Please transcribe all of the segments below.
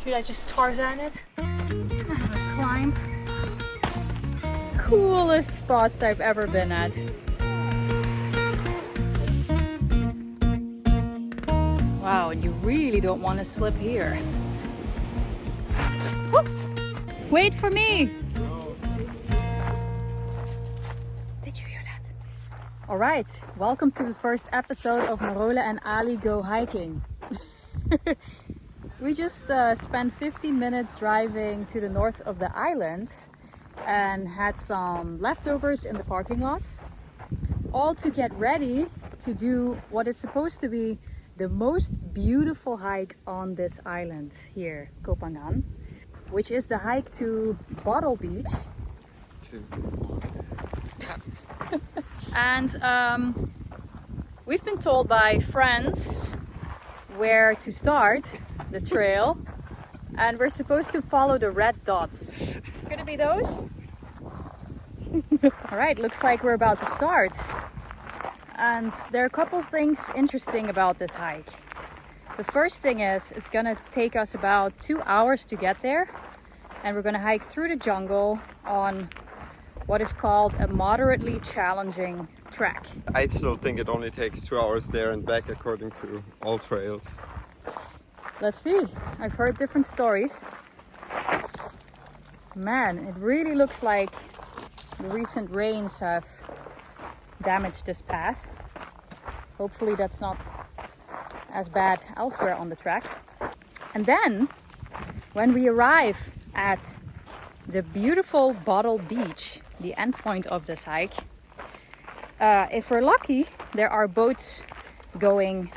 Should I just Tarzan it? Have a climb. Coolest spots I've ever been at. Wow, and you really don't want to slip here. Woo! Wait for me! Did you hear that? Alright, welcome to the first episode of Marola and Ali Go Hiking. We just spent 15 minutes driving to the north of the island and had some leftovers in the parking lot. All to get ready to do what is supposed to be the most beautiful hike on this island here, Koh Phangan, which is the hike to Bottle Beach. And we've been told by friends where to start the trail, and we're supposed to follow the red dots. Could it be those? All right, looks like we're about to start. And there are a couple things interesting about this hike. The first thing is it's gonna take us about 2 hours to get there, and we're gonna hike through the jungle on what is called a moderately challenging track. I still think it only takes 2 hours there and back according to all trails. Let's see. I've heard different stories. Man, it really looks like the recent rains have damaged this path. Hopefully that's not as bad elsewhere on the track. And then when we arrive at the beautiful Bottle Beach, the end point of this hike, if we're lucky, there are boats going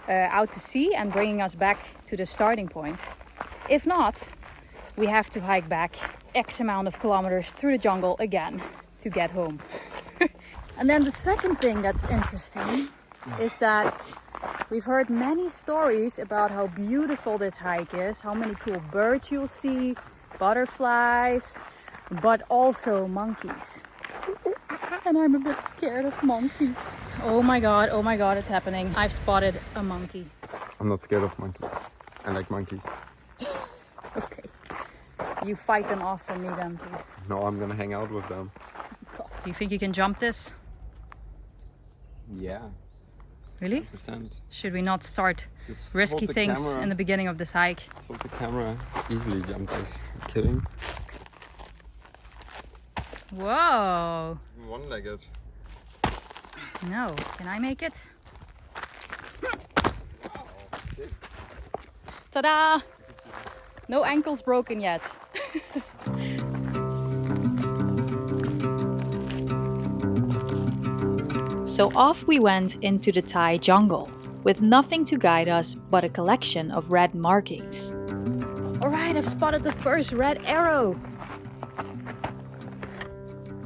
out to sea and bringing us back to the starting point. If not, we have to hike back X amount of kilometers through the jungle again to get home. And then the second thing that's interesting is that we've heard many stories about how beautiful this hike is, how many cool birds you'll see, butterflies, but also monkeys. And I'm a bit scared of monkeys. Oh my god, it's happening. I've spotted a monkey. I'm not scared of monkeys. I like monkeys. Okay. You fight them off from me then, please. No, I'm gonna hang out with them. God. Do you think you can jump this? Yeah. Really? 100%. Should we not start Just risky hold the things camera. in the beginning of this hike? So the camera easily jump this. Kidding? Whoa! One-legged. No, can I make it? Ta-da! No ankles broken yet. So off we went into the Thai jungle, with nothing to guide us but a collection of red markings. Alright, I've spotted the first red arrow!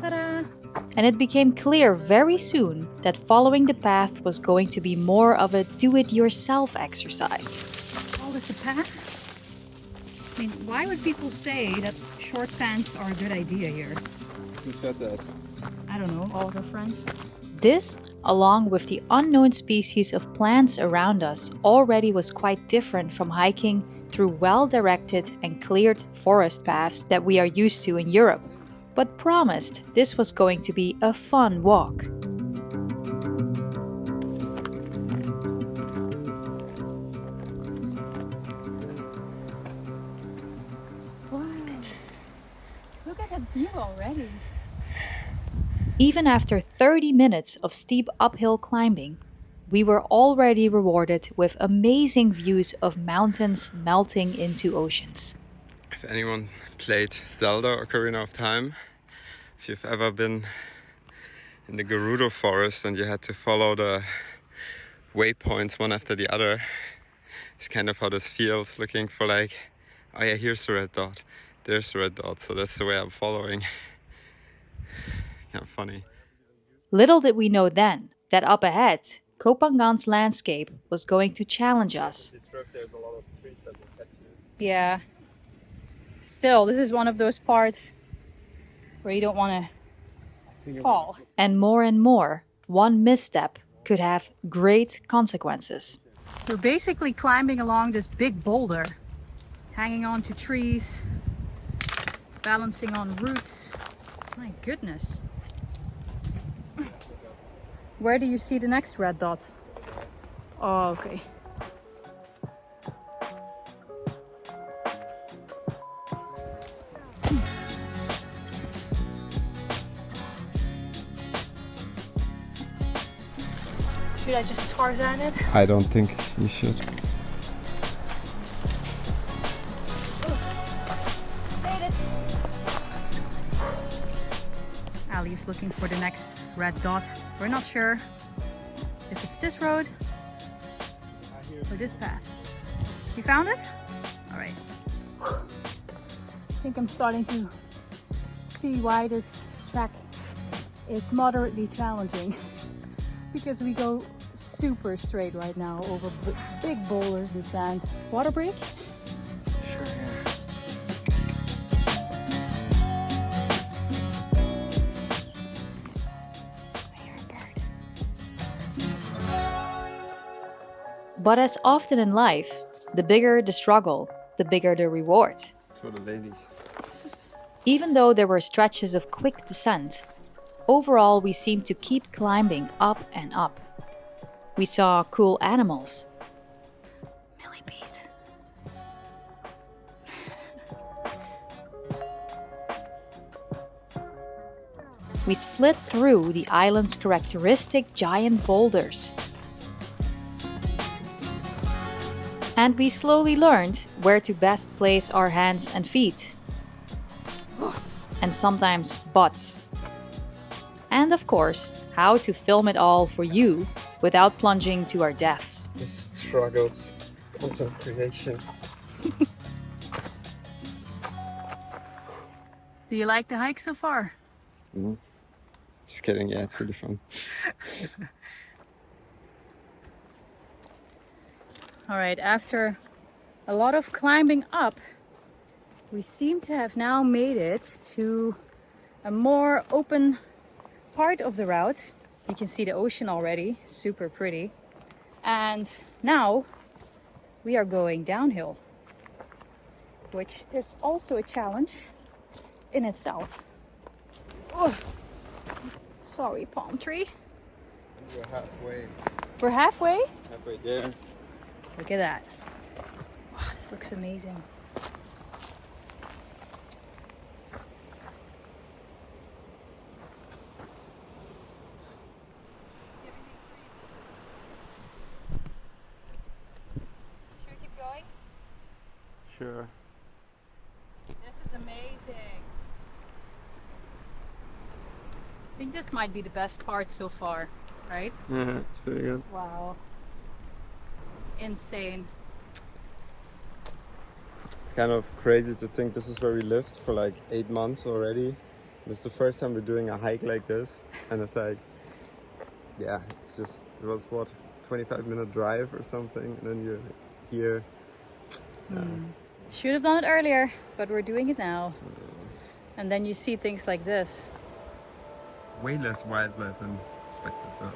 Ta-da! And it became clear very soon that following the path was going to be more of a do-it-yourself exercise. Call this a path? I mean, why would people say that short pants are a good idea here? Who said that? I don't know, all of our friends. This, along with the unknown species of plants around us, already was quite different from hiking through well-directed and cleared forest paths that we are used to in Europe, but promised this was going to be a fun walk. Wow, look at that view already. Even after 30 minutes of steep uphill climbing, we were already rewarded with amazing views of mountains melting into oceans. If anyone played Zelda or Ocarina of Time, if you've ever been in the Gerudo forest and you had to follow the waypoints one after the other, it's kind of how this feels, looking for like, oh yeah, here's the red dot, there's the red dot, so that's the way I'm following. Kind of funny. Little did we know then that up ahead, Koh Phangan's landscape was going to challenge us. There's a lot of trees that will catch you. Yeah. Still, this is one of those parts where you don't want to fall. And more, one misstep could have great consequences. We're basically climbing along this big boulder. hanging on to trees, balancing on roots. My goodness. Where do you see the next red dot? Oh, okay. Should I just Tarzan it? I don't think you should. Made it. Ali is looking for the next red dot. We're not sure if it's this road or this path. You found it? All right. I think I'm starting to see why this track is moderately challenging, because we go super straight right now over big boulders and sand. Water break? Sure, yeah. I hear a bird. But as often in life, the bigger the struggle, the bigger the reward. It's for the ladies. Even though there were stretches of quick descent, overall we seemed to keep climbing up and up. We saw cool animals, Millipede. we slid through the island's characteristic giant boulders, and we slowly learned where to best place our hands and feet, and sometimes butts. And of course, how to film it all for you without plunging to our deaths. The struggles, content creation. Do you like the hike so far? Just kidding, yeah, it's really fun. All right, after a lot of climbing up, we seem to have now made it to a more open part of the route. You can see the ocean already, super pretty. And now we are going downhill, which is also a challenge in itself. Oh, sorry, palm tree. We're halfway. We're halfway? Halfway there. Look at that. Wow, this looks amazing. Should we keep going? Sure. This is amazing. I think this might be the best part so far, right? Yeah, it's pretty good. Wow. Insane. It's kind of crazy to think this is where we lived for like 8 months already. This is the first time we're doing a hike like this, and it's like, yeah, it's just, it was what, 25-minute drive or something, and then you're here. Should have done it earlier, but we're doing it now. And then you see things like this. Way less wildlife than expected though.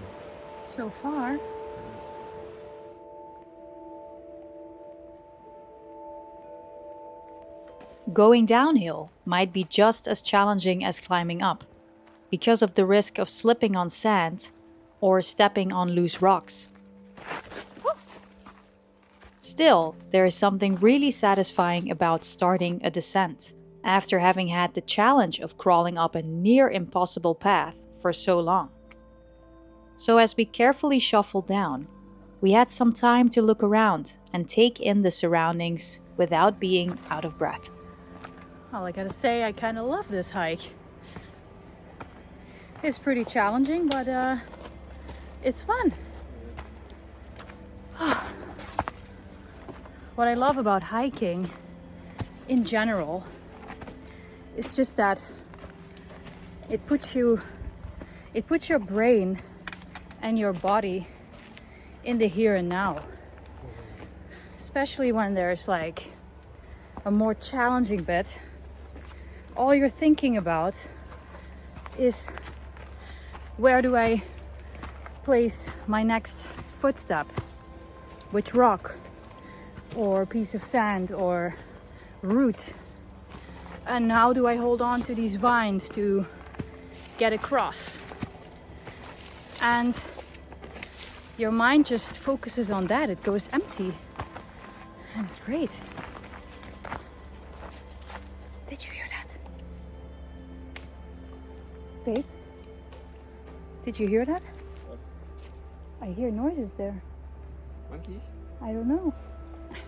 So far. Going downhill might be just as challenging as climbing up, because of the risk of slipping on sand or stepping on loose rocks. Still, there is something really satisfying about starting a descent after having had the challenge of crawling up a near impossible path for so long. So as we carefully shuffled down, we had some time to look around and take in the surroundings without being out of breath. Well, I gotta say, I kind of love this hike. It's pretty challenging, but it's fun. What I love about hiking in general is just that it puts your brain and your body in the here and now. Especially when there's like a more challenging bit. All you're thinking about is, where do I place my next footstep? Which rock or piece of sand or route. And how do I hold on to these vines to get across? And your mind just focuses on that. It goes empty. And it's great. Did you hear that? Babe? Did you hear that? What? I hear noises there. Monkeys? I don't know.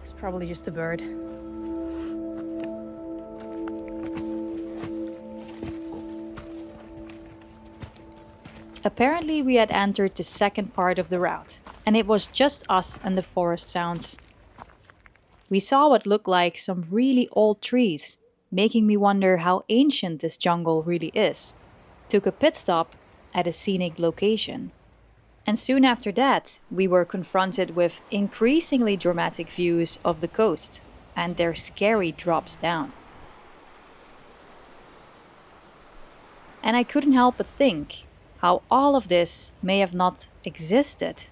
It's probably just a bird. Apparently, we had entered the second part of the route, and it was just us and the forest sounds. We saw what looked like some really old trees, making me wonder how ancient this jungle really is. Took a pit stop at a scenic location. And soon after that, we were confronted with increasingly dramatic views of the coast and their scary drops down. And I couldn't help but think how all of this may have not existed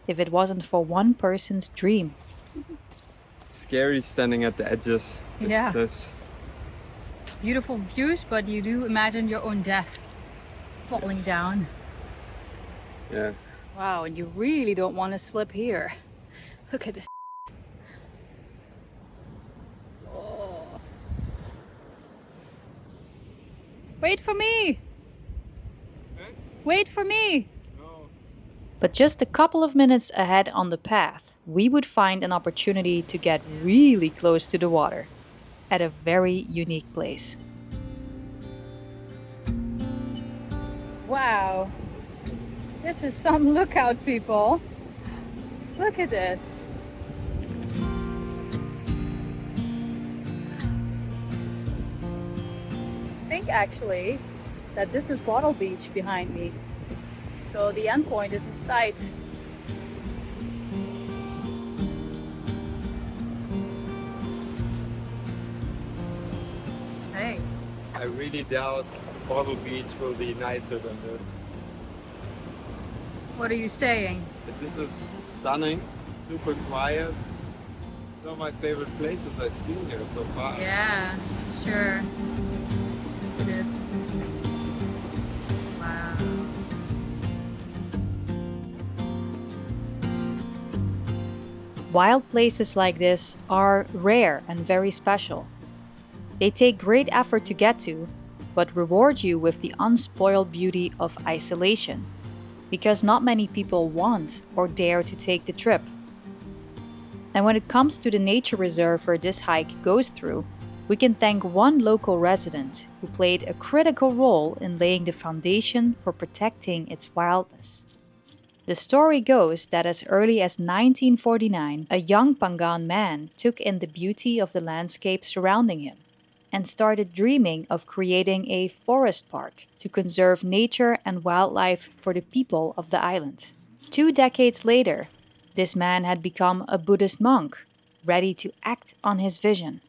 if it wasn't for one person's dream. It's scary standing at the edges of the Yeah. cliffs. Beautiful views, but you do imagine your own death falling Yes. down. Yeah. Wow, and you really don't want to slip here. Look at this. Oh. Wait for me! Wait for me! But just a couple of minutes ahead on the path, we would find an opportunity to get really close to the water at a very unique place. Wow. This is some lookout, people. Look at this. I think actually that this is Bottle Beach behind me. So the end point is in sight. Hey. I really doubt Bottle Beach will be nicer than this. What are you saying? But this is stunning, super quiet. One of my favorite places I've seen here so far. Yeah, sure. Look at this. Wow. Wild places like this are rare and very special. They take great effort to get to, but reward you with the unspoiled beauty of isolation, because not many people want or dare to take the trip. And when it comes to the nature reserve where this hike goes through, we can thank one local resident who played a critical role in laying the foundation for protecting its wildness. The story goes that as early as 1949, a young Phangan man took in the beauty of the landscape surrounding him and started dreaming of creating a forest park to conserve nature and wildlife for the people of the island. 2 decades later, this man had become a Buddhist monk, ready to act on his vision.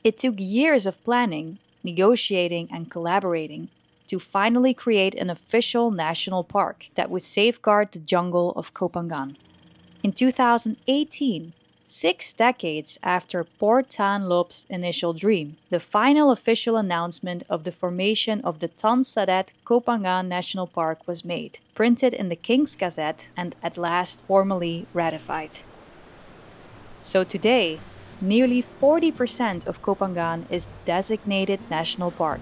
It took years of planning, negotiating, and collaborating to finally create an official national park that would safeguard the jungle of Koh Phangan. In 2018, 6 decades after Por Taan Lop's initial dream, the final official announcement of the formation of the Tan Sadet Koh Phangan National Park was made, printed in the King's Gazette, and at last formally ratified. So today, nearly 40% of Koh Phangan is designated national park,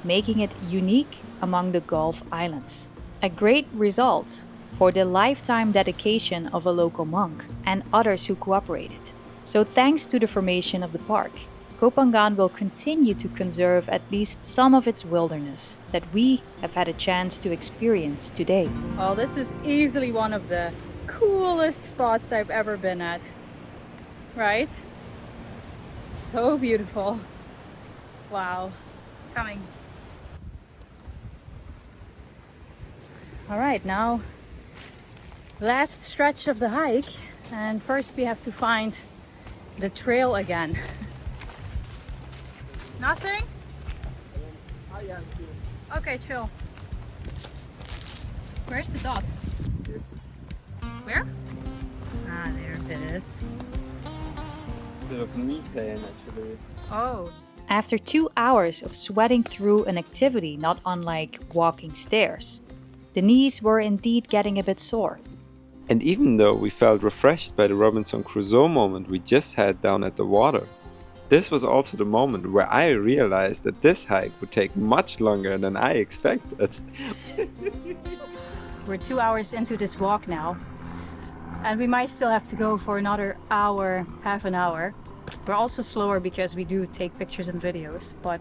making it unique among the Gulf Islands. A great result for the lifetime dedication of a local monk and others who cooperated. So thanks to the formation of the park, Koh Phangan will continue to conserve at least some of its wilderness that we have had a chance to experience today. Well, this is easily one of the coolest spots I've ever been at. Right? So beautiful. Wow. Coming. All right, now last stretch of the hike, and first we have to find the trail again. Nothing? Okay, chill. Where's the dot? Where? Ah, there it is. bit of knee pain actually. Oh. After 2 hours of sweating through an activity not unlike walking stairs, the knees were indeed getting a bit sore. And even though we felt refreshed by the Robinson Crusoe moment we just had down at the water, this was also the moment where I realized that this hike would take much longer than I expected. We're 2 hours into this walk now, and we might still have to go for another hour, half an hour. We're also slower because we do take pictures and videos, but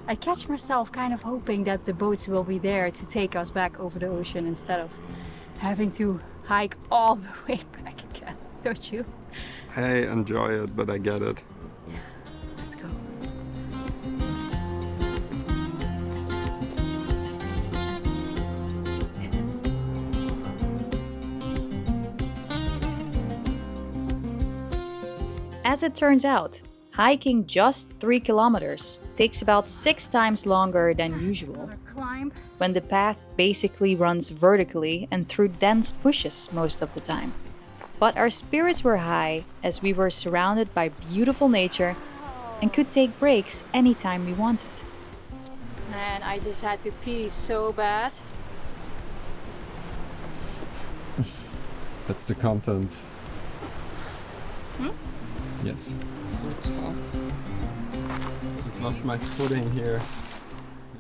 I catch myself kind of hoping that the boats will be there to take us back over the ocean instead of having to hike all the way back again, don't you? I enjoy it, but I get it. Let's go. As it turns out, hiking just 3 kilometers takes about 6 times longer than usual, Another climb. when the path basically runs vertically and through dense bushes most of the time. But our spirits were high as we were surrounded by beautiful nature and could take breaks anytime we wanted. Man, I just had to pee so bad. That's the content. Hmm? Yes. So tough. Just lost my footing here.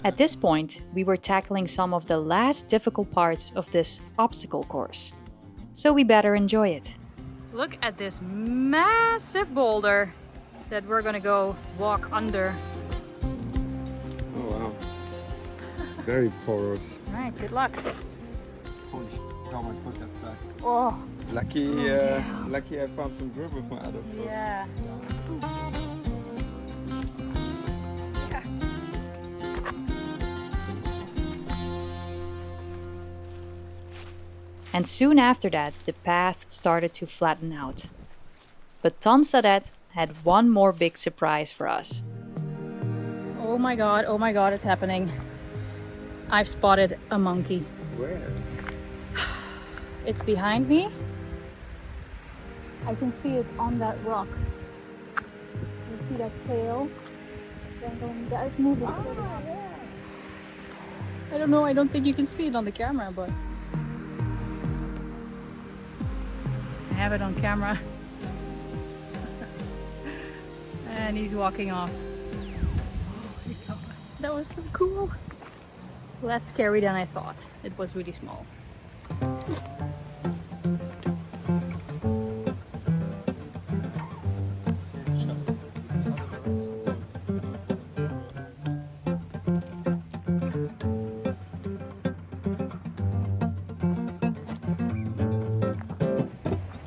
At this point, we were tackling some of the last difficult parts of this obstacle course, so we better enjoy it. Look at this massive boulder that we're gonna go walk under. Oh wow. Very porous. All right, good luck. Holy shit, how my foot got stuck. Oh, Lucky, lucky I found some grip with my other foot. yeah. And soon after that, the path started to flatten out. But Tan Sadet had one more big surprise for us. Oh my god, it's happening. I've spotted a monkey. Where? It's behind me. I can see it on that rock. You see that tail? Yeah, it's moving. I don't know, I don't think you can see it on the camera, but I have it on camera. And he's walking off. Oh my God, that was so cool. Less scary than I thought. It was really small.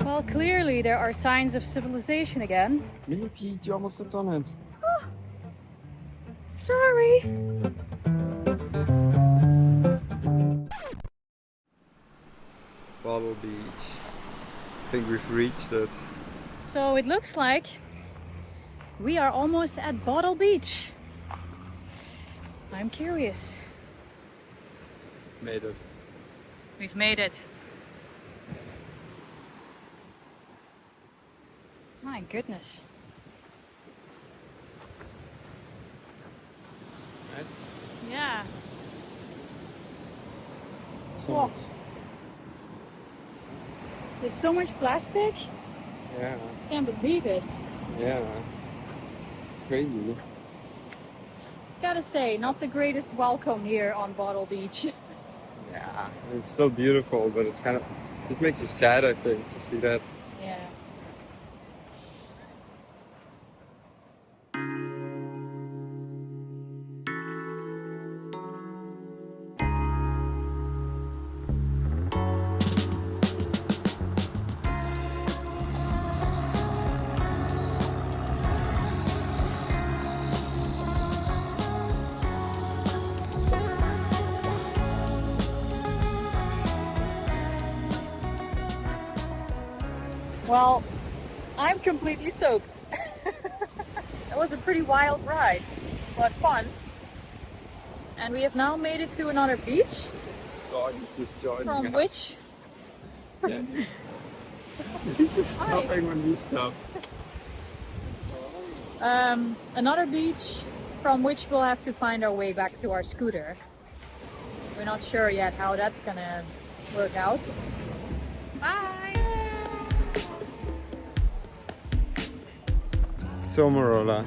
Well, clearly there are signs of civilization again. Mini Pete, you almost stepped on it. Sorry. Bottle Beach. I think we've reached it. So it looks like we are almost at Bottle Beach. I'm curious. Made it. We've made it. My goodness. Right? Yeah. So Whoa. much. There's so much plastic. Yeah. Can't believe it. Yeah. Crazy. Gotta say, not the greatest welcome here on Bottle Beach. Yeah. It's still beautiful, but it's kind of just makes you sad, I think, to see that. Yeah. Well, I'm completely soaked. It was a pretty wild ride, but fun. And we have now made it to another beach, God, he's just joining from us. which Yeah. He's just Hi. stopping when we stop. Another beach from which we'll have to find our way back to our scooter. We're not sure yet how that's gonna work out. Bye! So Morola,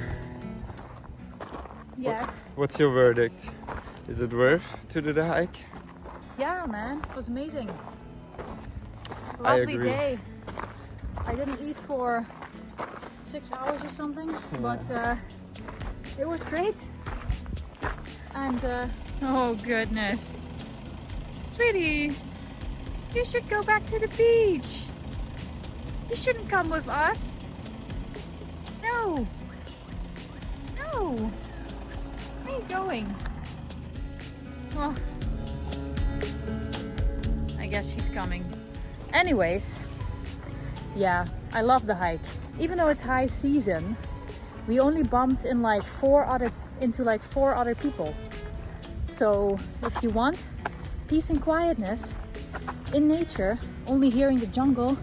Yes. what's your verdict? Is it worth to do the hike? Yeah, man, it was amazing. I Lovely agree. day. I didn't eat for 6 hours or something, but it was great. And oh goodness, sweetie, you should go back to the beach. You shouldn't come with us. No, no. Where are you going? Oh, I guess she's coming. Anyways, yeah, I love the hike. Even though it's high season, we only bumped in like four other people. So if you want peace and quietness in nature, only hearing the jungle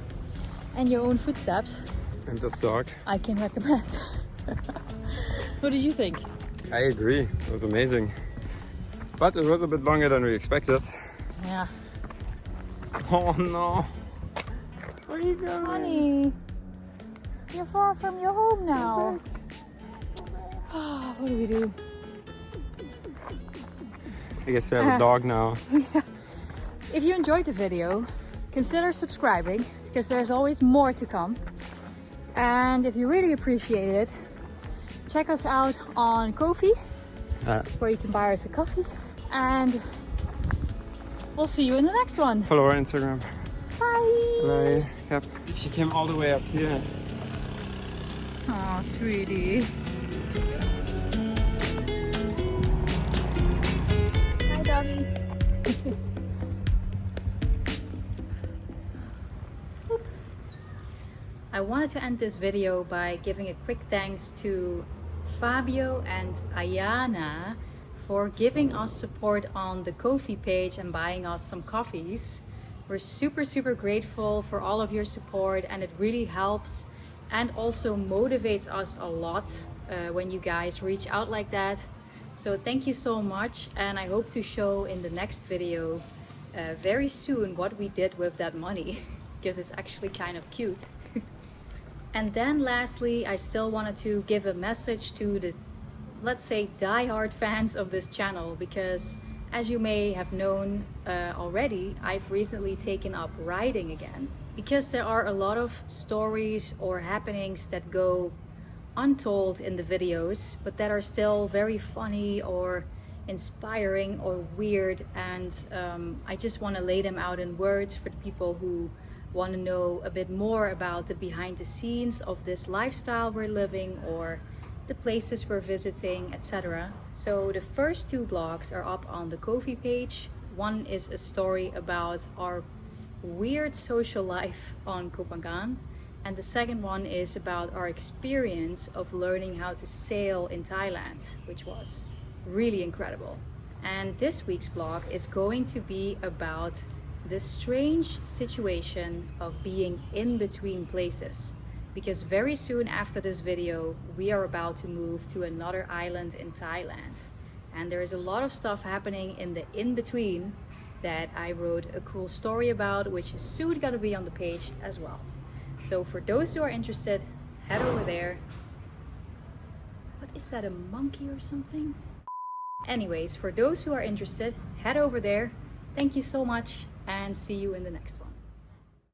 and your own footsteps, And this dog? I can recommend. What did you think? I agree, it was amazing. But it was a bit longer than we expected. Yeah. Oh no! Where are you going? Honey, you're far from your home now. What do we do? I guess we have a dog now. If you enjoyed the video, consider subscribing because there's always more to come. And if you really appreciate it, check us out on Ko-fi, where you can buy us a coffee. And we'll see you in the next one. Follow our Instagram. Bye! Bye. Yep. She came all the way up here. Oh, sweetie. Hi, doggy. I wanted to end this video by giving a quick thanks to Fabio and Ayana for giving us support on the Ko-fi page and buying us some coffees. We're super grateful for all of your support, and it really helps and also motivates us a lot when you guys reach out like that. So thank you so much, and I hope to show in the next video very soon what we did with that money because it's actually kind of cute. And then lastly, I still wanted to give a message to the, let's say, die-hard fans of this channel, because as you may have known already, I've recently taken up riding again. Because there are a lot of stories or happenings that go untold in the videos, but that are still very funny or inspiring or weird, and I just want to lay them out in words for the people who want to know a bit more about the behind the scenes of this lifestyle we're living or the places we're visiting, etc. So the first two blogs are up on the Ko-fi page. One is a story about our weird social life on Koh Phangan, and the second one is about our experience of learning how to sail in Thailand, which was really incredible. And this week's blog is going to be about the strange situation of being in between places, because very soon after this video we are about to move to another island in Thailand, and there is a lot of stuff happening in the in-between that I wrote a cool story about, which is soon gonna be on the page as well. So for those who are interested, head over there. What is that, a monkey or something? Anyways, for those who are interested, head over there. Thank you so much, and see you in the next one.